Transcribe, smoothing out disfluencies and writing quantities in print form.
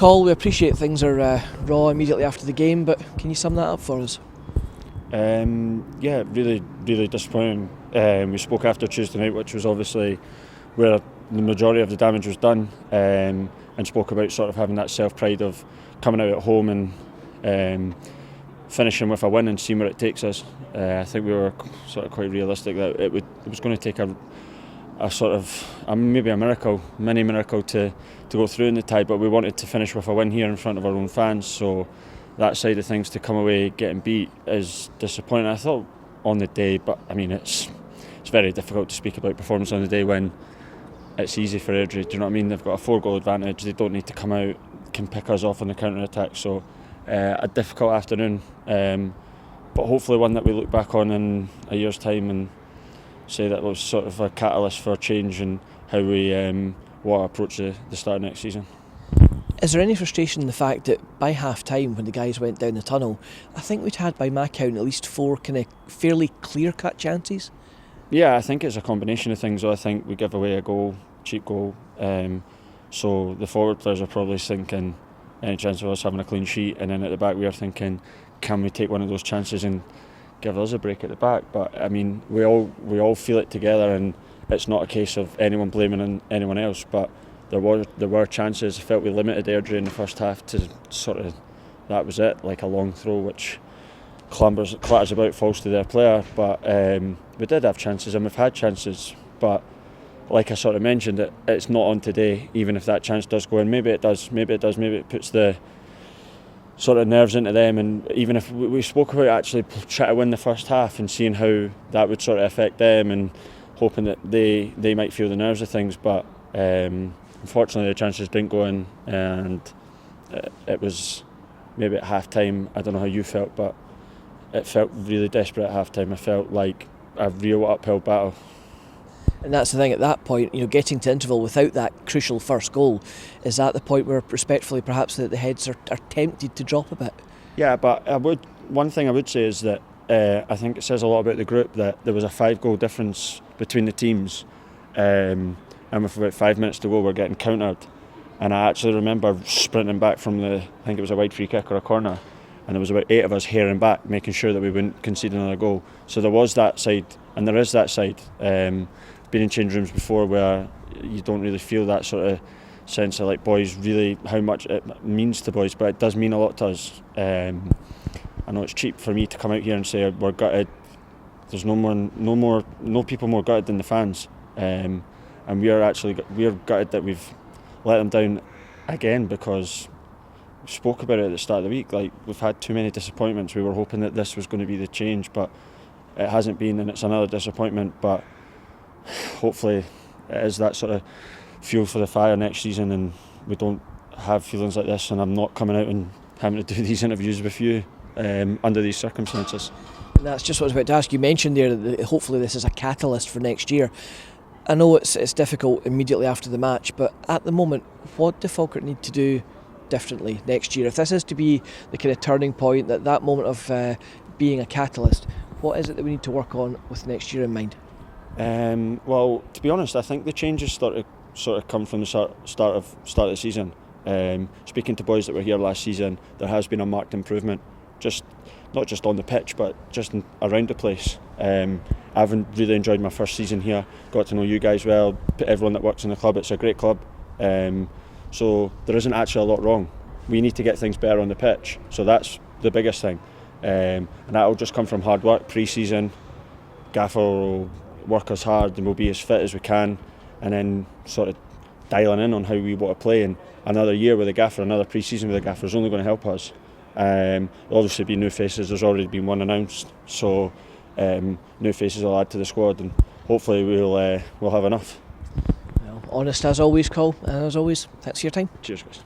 Coll, we appreciate things are raw immediately after the game, but can you sum that up for us? Yeah, really disappointing. We spoke after Tuesday night, which was obviously where the majority of the damage was done, and spoke about sort of having that self-pride of coming out at home and finishing with a win and seeing where it takes us. I think we were sort of quite realistic that it was going to take a sort of maybe a mini miracle to go through in the tie, but we wanted to finish with a win here in front of our own fans. So that side of things, to come away getting beat is disappointing. I thought on the day, but I mean it's very difficult to speak about performance on the day when it's easy for Airdrie. Do you know what I mean? They've got a 4-goal advantage. They don't need to come out, can pick us off on the counter attack. So a difficult afternoon, but hopefully one that we look back on in a year's time and say that was sort of a catalyst for change in how we want to approach the start of next season. Is there any frustration in the fact that by half time, when the guys went down the tunnel, I think we'd had by my count at least 4 kind of fairly clear cut chances? Yeah, I think it's a combination of things. I think we give away a goal, cheap goal, so the forward players are probably thinking any chance of us having a clean sheet, and then at the back we are thinking, can we take one of those chances and give us a break at the back? But I mean, we all feel it together, and it's not a case of anyone blaming anyone else, but there were chances. I felt we limited Airdrie in the first half to sort of, that was it, like a long throw which clatters about, falls to their player. But we did have chances and we've had chances, but like I sort of mentioned, it's not on today. Even if that chance does go in, maybe it maybe it puts the sort of nerves into them. And even if we spoke about actually trying to win the first half and seeing how that would sort of affect them, and hoping that they might feel the nerves of things, but unfortunately the chances didn't go in, and it was maybe at half time, I don't know how you felt, but it felt really desperate at half time. I felt like a real uphill battle. And that's the thing, at that point, getting to interval without that crucial first goal, is that the point where respectfully perhaps the heads are tempted to drop a bit? Yeah, but one thing I would say is that I think it says a lot about the group that there was a 5-goal difference between the teams, and with about 5 minutes to go we're getting countered, and I actually remember sprinting back from I think it was a wide free kick or a corner, and there was about 8 of us herring back, making sure that we wouldn't concede another goal. So there was that side, and there is that side. Been in change rooms before where you don't really feel that sort of sense of like boys, really how much it means to boys, but it does mean a lot to us. I know it's cheap for me to come out here and say we're gutted. There's no people more gutted than the fans, and we're gutted that we've let them down again, because we spoke about it at the start of the week. Like, we've had too many disappointments. We were hoping that this was going to be the change, but it hasn't been, and it's another disappointment. But hopefully it is that sort of fuel for the fire next season, and we don't have feelings like this, and I'm not coming out and having to do these interviews with you under these circumstances. And that's just what I was about to ask. You mentioned there that hopefully this is a catalyst for next year. I know it's difficult immediately after the match, but at the moment, what do Falkirk need to do differently next year? If this is to be the kind of turning point, that moment of being a catalyst, what is it that we need to work on with next year in mind? Well, to be honest, I think the changes sort of come from the start of the season. Speaking to boys that were here last season, there has been a marked improvement, not just on the pitch, but just around the place. I've really enjoyed my first season here, got to know you guys well, everyone that works in the club. It's a great club, so there isn't actually a lot wrong. We need to get things better on the pitch, so that's the biggest thing, and that will just come from hard work. Pre-season, Gaffer will work us hard and we'll be as fit as we can, and then sort of dialing in on how we want to play. And another year with the Gaffer, another pre-season with the Gaffer is only going to help us. There'll obviously be new faces. There's already been one announced, so new faces will add to the squad, and hopefully we'll have enough. Well, honest as always, Coll, and as always, thanks for your time. Cheers, guys.